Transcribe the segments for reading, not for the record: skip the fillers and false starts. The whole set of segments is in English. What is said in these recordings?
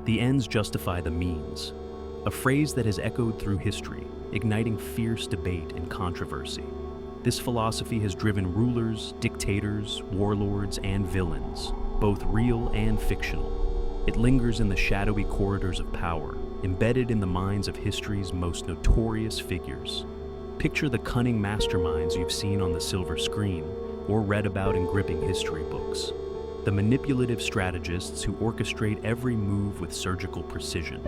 The ends justify the means, a phrase that has echoed through history, igniting fierce debate and controversy. This philosophy has driven rulers, dictators, warlords, and villains, both real and fictional. It lingers in the shadowy corridors of power, embedded in the minds of history's most notorious figures. Picture the cunning masterminds you've seen on the silver screen or read about in gripping history books. The manipulative strategists who orchestrate every move with surgical precision.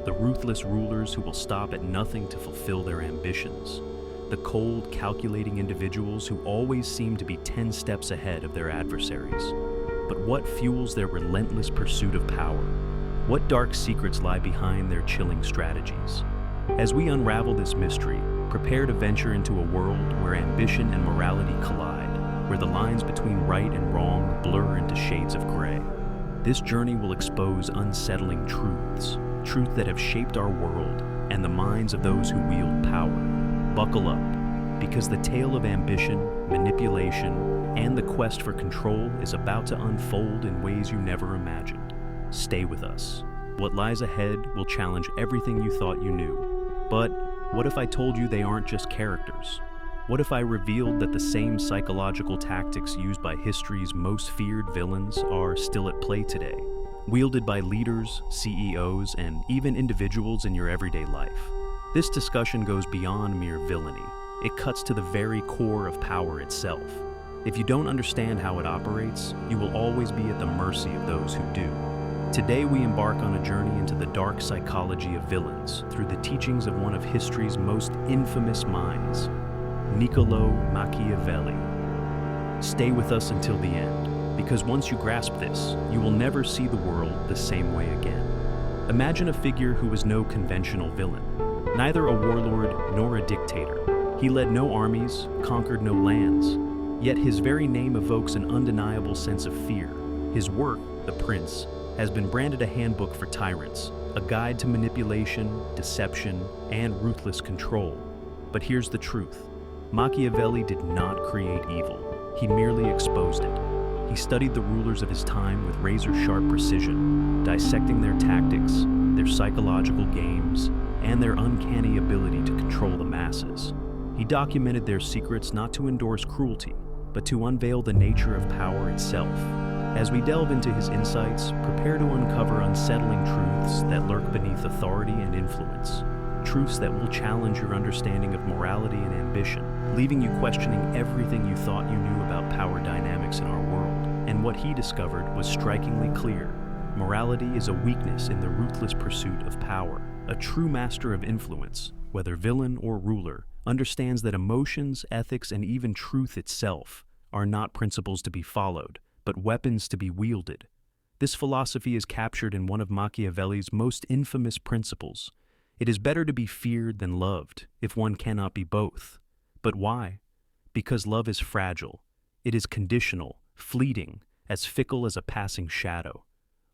The ruthless rulers who will stop at nothing to fulfill their ambitions. The cold, calculating individuals who always seem to be 10 steps ahead of their adversaries. But what fuels their relentless pursuit of power? What dark secrets lie behind their chilling strategies? As we unravel this mystery, prepare to venture into a world where ambition and morality collide, where the lines between right and wrong blur into shades of gray. This journey will expose unsettling truths that have shaped our world and the minds of those who wield power. Buckle up, because the tale of ambition, manipulation, and the quest for control is about to unfold in ways you never imagined. Stay with us. What lies ahead will challenge everything you thought you knew. But what if I told you they aren't just characters? What if I revealed that the same psychological tactics used by history's most feared villains are still at play today, wielded by leaders, CEOs, and even individuals in your everyday life? This discussion goes beyond mere villainy. It cuts to the very core of power itself. If you don't understand how it operates, you will always be at the mercy of those who do. Today we embark on a journey into the dark psychology of villains through the teachings of one of history's most infamous minds, Niccolò Machiavelli. Stay with us until the end, because once you grasp this, you will never see the world the same way again. Imagine a figure who was no conventional villain, neither a warlord nor a dictator. He led no armies, conquered no lands, yet his very name evokes an undeniable sense of fear. His work, The Prince, has been branded a handbook for tyrants, a guide to manipulation, deception, and ruthless control. But here's the truth. Machiavelli did not create evil. He merely exposed it. He studied the rulers of his time with razor-sharp precision, dissecting their tactics, their psychological games, and their uncanny ability to control the masses. He documented their secrets not to endorse cruelty, but to unveil the nature of power itself. As we delve into his insights, prepare to uncover unsettling truths that lurk beneath authority and influence. Truths that will challenge your understanding of morality and ambition, leaving you questioning everything you thought you knew about power dynamics in our world. And what he discovered was strikingly clear. Morality is a weakness in the ruthless pursuit of power. A true master of influence, whether villain or ruler, understands that emotions, ethics, and even truth itself are not principles to be followed, but weapons to be wielded. This philosophy is captured in one of Machiavelli's most infamous principles. It is better to be feared than loved, if one cannot be both. But why? Because love is fragile. It is conditional, fleeting, as fickle as a passing shadow.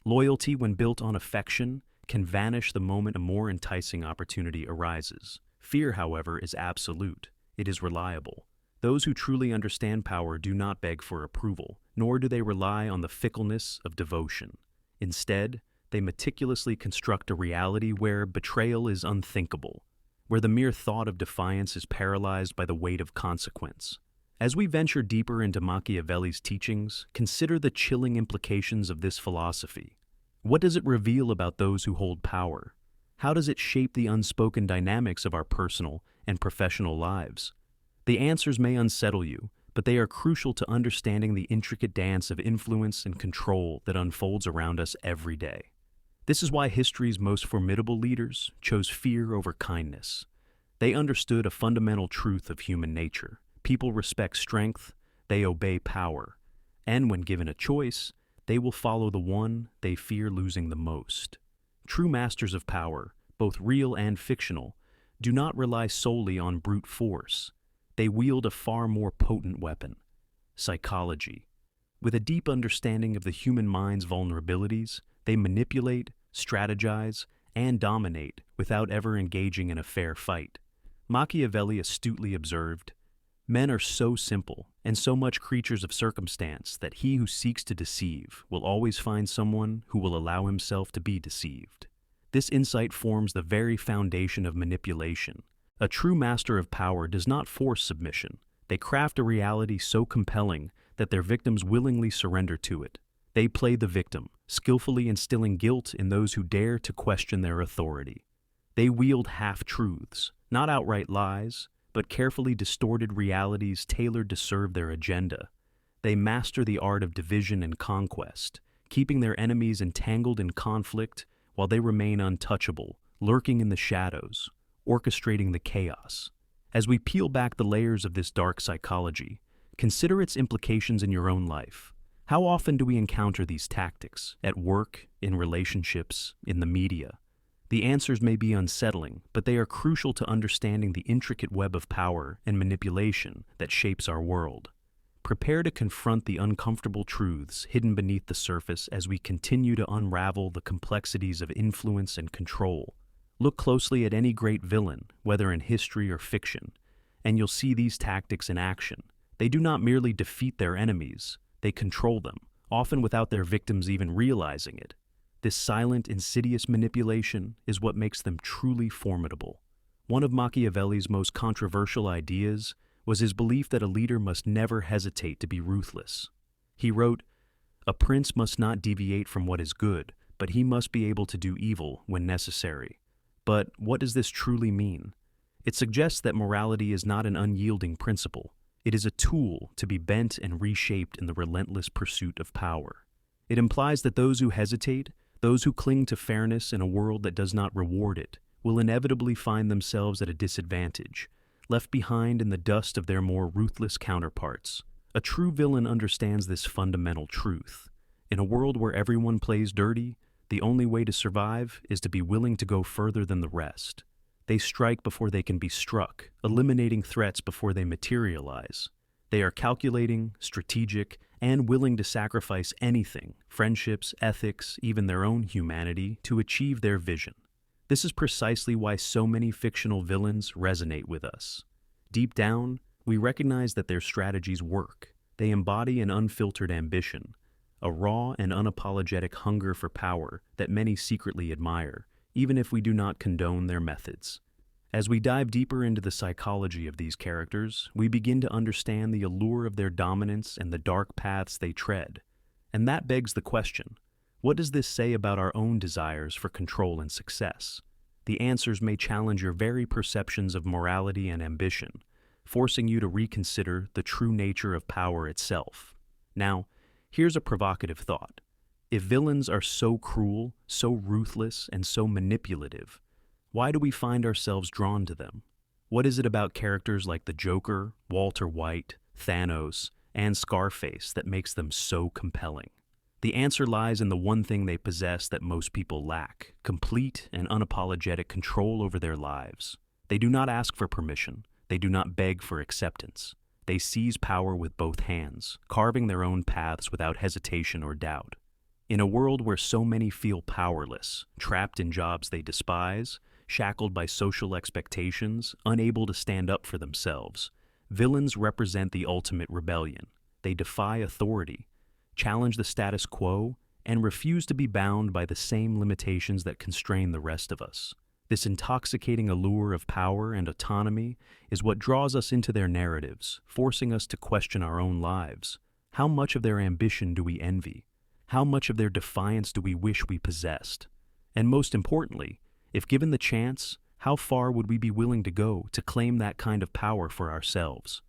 Loyalty, when built on affection, can vanish the moment a more enticing opportunity arises. Fear, however, is absolute. It is reliable. Those who truly understand power do not beg for approval, nor do they rely on the fickleness of devotion. Instead, they meticulously construct a reality where betrayal is unthinkable, where the mere thought of defiance is paralyzed by the weight of consequence. As we venture deeper into Machiavelli's teachings, consider the chilling implications of this philosophy. What does it reveal about those who hold power? How does it shape the unspoken dynamics of our personal and professional lives? The answers may unsettle you, but they are crucial to understanding the intricate dance of influence and control that unfolds around us every day. This is why history's most formidable leaders chose fear over kindness. They understood a fundamental truth of human nature. People respect strength, they obey power, and when given a choice, they will follow the one they fear losing the most. True masters of power, both real and fictional, do not rely solely on brute force. They wield a far more potent weapon, psychology. With a deep understanding of the human mind's vulnerabilities, they manipulate, strategize, and dominate without ever engaging in a fair fight. Machiavelli astutely observed, "Men are so simple, and so much creatures of circumstance that he who seeks to deceive will always find someone who will allow himself to be deceived. This insight forms the very foundation of manipulation. A true master of power does not force submission. They craft a reality so compelling that their victims willingly surrender to it. They play the victim, skillfully instilling guilt in those who dare to question their authority. They wield half-truths, not outright lies, but carefully distorted realities tailored to serve their agenda. They master the art of division and conquest, keeping their enemies entangled in conflict while they remain untouchable, lurking in the shadows, orchestrating the chaos. As we peel back the layers of this dark psychology, consider its implications in your own life. How often do we encounter these tactics, at work, in relationships, in the media? The answers may be unsettling, but they are crucial to understanding the intricate web of power and manipulation that shapes our world. Prepare to confront the uncomfortable truths hidden beneath the surface as we continue to unravel the complexities of influence and control. Look closely at any great villain, whether in history or fiction, and you'll see these tactics in action. They do not merely defeat their enemies, they control them, often without their victims even realizing it. This silent, insidious manipulation is what makes them truly formidable. One of Machiavelli's most controversial ideas was his belief that a leader must never hesitate to be ruthless. He wrote, "A prince must not deviate from what is good, but he must be able to do evil when necessary." But what does this truly mean? It suggests that morality is not an unyielding principle. It is a tool to be bent and reshaped in the relentless pursuit of power. It implies that those who hesitate, those who cling to fairness in a world that does not reward it, will inevitably find themselves at a disadvantage, left behind in the dust of their more ruthless counterparts. A true villain understands this fundamental truth. In a world where everyone plays dirty, the only way to survive is to be willing to go further than the rest. They strike before they can be struck, eliminating threats before they materialize. They are calculating, strategic, and willing to sacrifice anything, friendships, ethics, even their own humanity, to achieve their vision. This is precisely why so many fictional villains resonate with us. Deep down, we recognize that their strategies work. They embody an unfiltered ambition, a raw and unapologetic hunger for power that many secretly admire, even if we do not condone their methods. As we dive deeper into the psychology of these characters, we begin to understand the allure of their dominance and the dark paths they tread. And that begs the question, what does this say about our own desires for control and success? The answers may challenge your very perceptions of morality and ambition, forcing you to reconsider the true nature of power itself. Now, here's a provocative thought. If villains are so cruel, so ruthless, and so manipulative, why do we find ourselves drawn to them? What is it about characters like the Joker, Walter White, Thanos, and Scarface that makes them so compelling? The answer lies in the one thing they possess that most people lack: complete and unapologetic control over their lives. They do not ask for permission. They do not beg for acceptance. They seize power with both hands, carving their own paths without hesitation or doubt. In a world where so many feel powerless, trapped in jobs they despise, shackled by social expectations, unable to stand up for themselves, villains represent the ultimate rebellion. They defy authority, challenge the status quo, and refuse to be bound by the same limitations that constrain the rest of us. This intoxicating allure of power and autonomy is what draws us into their narratives, forcing us to question our own lives. How much of their ambition do we envy? How much of their defiance do we wish we possessed? And most importantly, if given the chance, how far would we be willing to go to claim that kind of power for ourselves?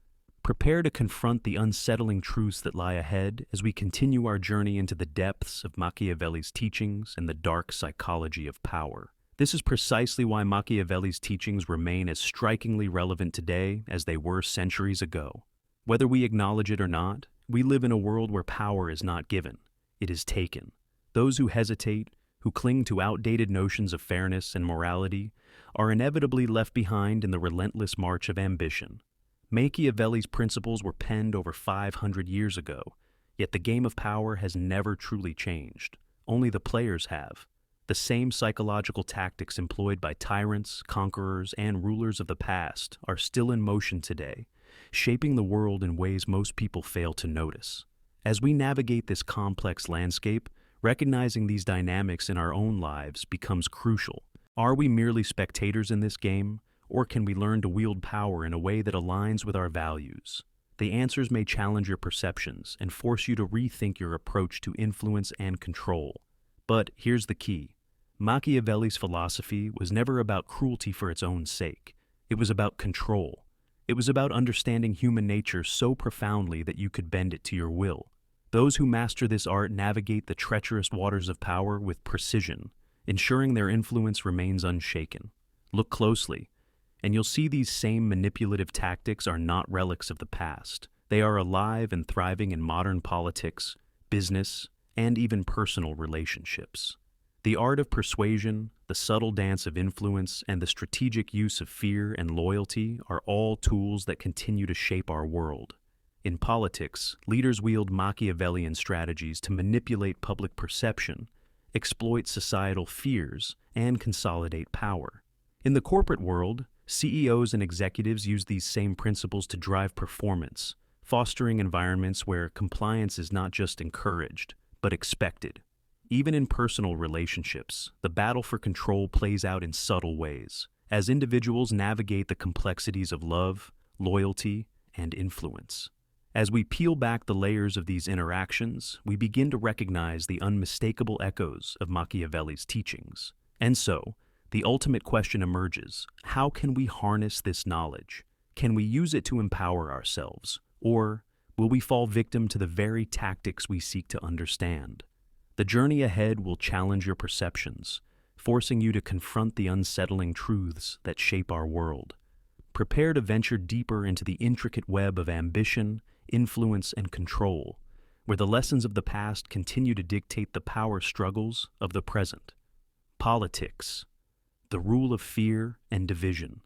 Prepare to confront the unsettling truths that lie ahead as we continue our journey into the depths of Machiavelli's teachings and the dark psychology of power. This is precisely why Machiavelli's teachings remain as strikingly relevant today as they were centuries ago. Whether we acknowledge it or not, we live in a world where power is not given, it is taken. Those who hesitate, who cling to outdated notions of fairness and morality, are inevitably left behind in the relentless march of ambition. Machiavelli's principles were penned over 500 years ago, yet the game of power has never truly changed. Only the players have. The same psychological tactics employed by tyrants, conquerors, and rulers of the past are still in motion today, shaping the world in ways most people fail to notice. As we navigate this complex landscape, recognizing these dynamics in our own lives becomes crucial. Are we merely spectators in this game, or can we learn to wield power in a way that aligns with our values? The answers may challenge your perceptions and force you to rethink your approach to influence and control. But here's the key. Machiavelli's philosophy was never about cruelty for its own sake. It was about control. It was about understanding human nature so profoundly that you could bend it to your will. Those who master this art navigate the treacherous waters of power with precision, ensuring their influence remains unshaken. Look closely, and you'll see these same manipulative tactics are not relics of the past. They are alive and thriving in modern politics, business, and even personal relationships. The art of persuasion, the subtle dance of influence, and the strategic use of fear and loyalty are all tools that continue to shape our world. In politics, leaders wield Machiavellian strategies to manipulate public perception, exploit societal fears, and consolidate power. In the corporate world, CEOs and executives use these same principles to drive performance, fostering environments where compliance is not just encouraged, but expected. Even in personal relationships, the battle for control plays out in subtle ways, as individuals navigate the complexities of love, loyalty, and influence. As we peel back the layers of these interactions, we begin to recognize the unmistakable echoes of Machiavelli's teachings. And so, the ultimate question emerges: how can we harness this knowledge? Can we use it to empower ourselves? Or will we fall victim to the very tactics we seek to understand? The journey ahead will challenge your perceptions, forcing you to confront the unsettling truths that shape our world. Prepare to venture deeper into the intricate web of ambition, influence, and control, where the lessons of the past continue to dictate the power struggles of the present. Politics, the rule of fear and division.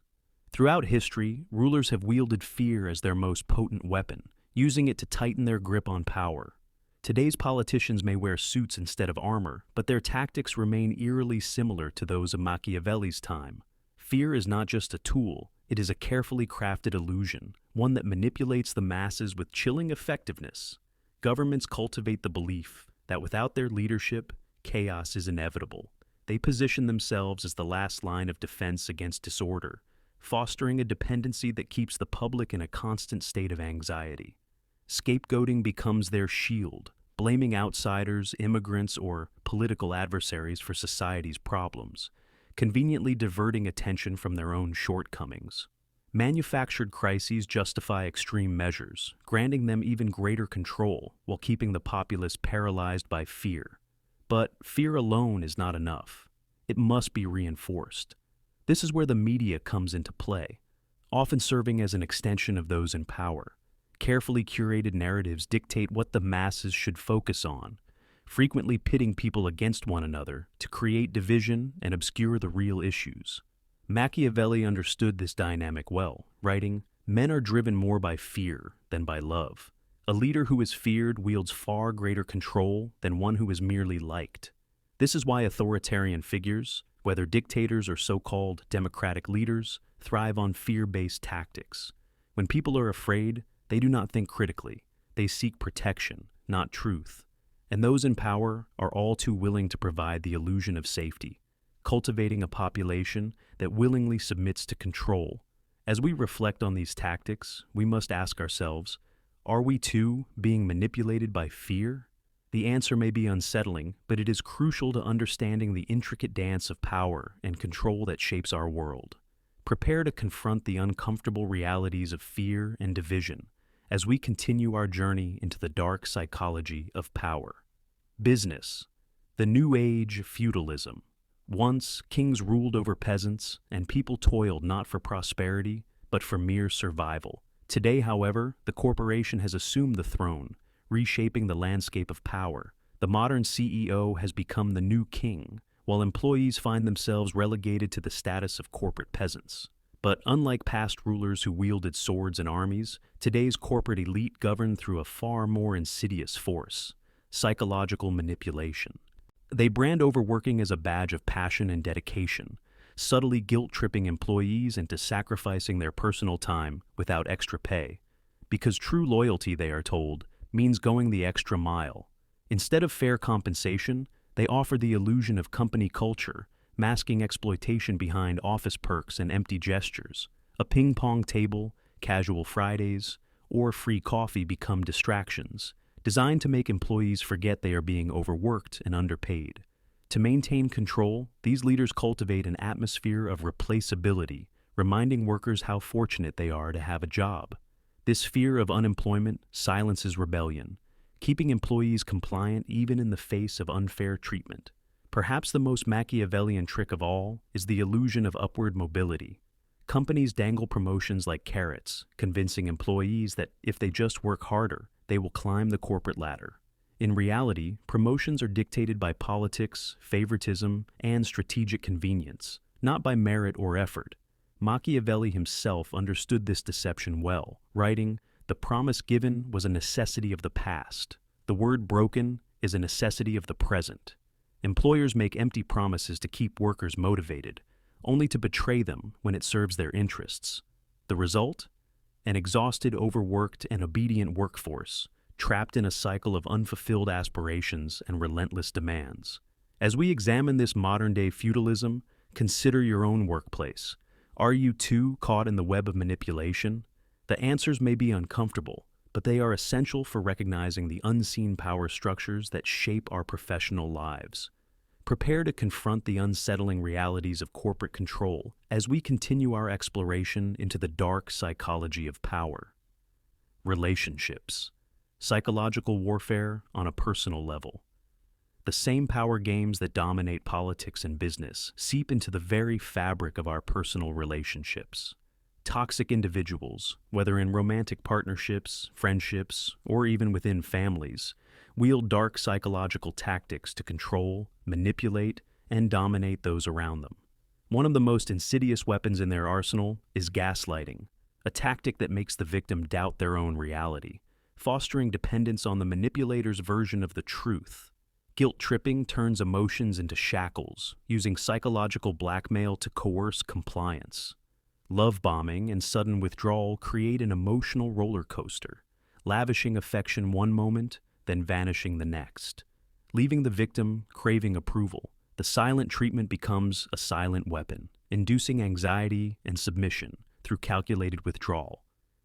Throughout history, rulers have wielded fear as their most potent weapon, using it to tighten their grip on power. Today's politicians may wear suits instead of armor, but their tactics remain eerily similar to those of Machiavelli's time. Fear is not just a tool, it is a carefully crafted illusion, one that manipulates the masses with chilling effectiveness. Governments cultivate the belief that without their leadership, chaos is inevitable. They position themselves as the last line of defense against disorder, fostering a dependency that keeps the public in a constant state of anxiety. Scapegoating becomes their shield, blaming outsiders, immigrants, or political adversaries for society's problems, conveniently diverting attention from their own shortcomings. Manufactured crises justify extreme measures, granting them even greater control while keeping the populace paralyzed by fear. But fear alone is not enough. It must be reinforced. This is where the media comes into play, often serving as an extension of those in power. Carefully curated narratives dictate what the masses should focus on, frequently pitting people against one another to create division and obscure the real issues. Machiavelli understood this dynamic well, writing, "Men are driven more by fear than by love. A leader who is feared wields far greater control than one who is merely liked." This is why authoritarian figures, whether dictators or so-called democratic leaders, thrive on fear-based tactics. When people are afraid, they do not think critically. They seek protection, not truth. And those in power are all too willing to provide the illusion of safety, cultivating a population that willingly submits to control. As we reflect on these tactics, we must ask ourselves, are we too being manipulated by fear? The answer may be unsettling, but it is crucial to understanding the intricate dance of power and control that shapes our world. Prepare to confront the uncomfortable realities of fear and division as we continue our journey into the dark psychology of power. Business, the new age of feudalism. Once, kings ruled over peasants, and people toiled not for prosperity, but for mere survival. Today, however, the corporation has assumed the throne, reshaping the landscape of power. The modern CEO has become the new king, while employees find themselves relegated to the status of corporate peasants. But unlike past rulers who wielded swords and armies, today's corporate elite govern through a far more insidious force: psychological manipulation. They brand overworking as a badge of passion and dedication, subtly guilt-tripping employees into sacrificing their personal time without extra pay. Because true loyalty, they are told, means going the extra mile. Instead of fair compensation, they offer the illusion of company culture, masking exploitation behind office perks and empty gestures. A ping-pong table, casual Fridays, or free coffee become distractions, designed to make employees forget they are being overworked and underpaid. To maintain control, these leaders cultivate an atmosphere of replaceability, reminding workers how fortunate they are to have a job. This fear of unemployment silences rebellion, keeping employees compliant even in the face of unfair treatment. Perhaps the most Machiavellian trick of all is the illusion of upward mobility. Companies dangle promotions like carrots, convincing employees that if they just work harder, they will climb the corporate ladder. In reality, promotions are dictated by politics, favoritism, and strategic convenience, not by merit or effort. Machiavelli himself understood this deception well, writing, "The promise given was a necessity of the past. The word broken is a necessity of the present." Employers make empty promises to keep workers motivated, only to betray them when it serves their interests. The result? An exhausted, overworked, and obedient workforce, trapped in a cycle of unfulfilled aspirations and relentless demands. As we examine this modern-day feudalism, consider your own workplace. Are you too caught in the web of manipulation? The answers may be uncomfortable, but they are essential for recognizing the unseen power structures that shape our professional lives. Prepare to confront the unsettling realities of corporate control as we continue our exploration into the dark psychology of power. Relationships. Psychological warfare on a personal level. The same power games that dominate politics and business seep into the very fabric of our personal relationships. Toxic individuals, whether in romantic partnerships, friendships, or even within families, wield dark psychological tactics to control, manipulate, and dominate those around them. One of the most insidious weapons in their arsenal is gaslighting, a tactic that makes the victim doubt their own reality, fostering dependence on the manipulator's version of the truth. Guilt-tripping turns emotions into shackles, using psychological blackmail to coerce compliance. Love bombing and sudden withdrawal create an emotional roller coaster, lavishing affection one moment, then vanishing the next. Leaving the victim craving approval, the silent treatment becomes a silent weapon, inducing anxiety and submission through calculated withdrawal.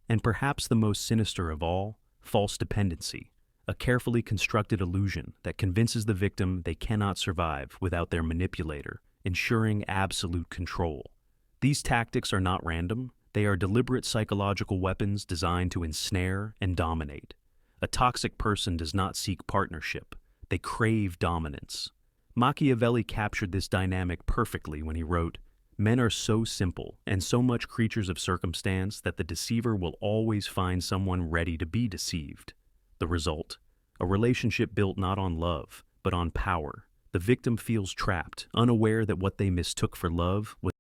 And perhaps the most sinister of all, false dependency, a carefully constructed illusion that convinces the victim they cannot survive without their manipulator, ensuring absolute control. These tactics are not random, they are deliberate psychological weapons designed to ensnare and dominate. A toxic person does not seek partnership, they crave dominance. Machiavelli captured this dynamic perfectly when he wrote, "Men are so simple and so much creatures of circumstance that the deceiver will always find someone ready to be deceived." The result? A relationship built not on love, but on power. The victim feels trapped, unaware that what they mistook for love was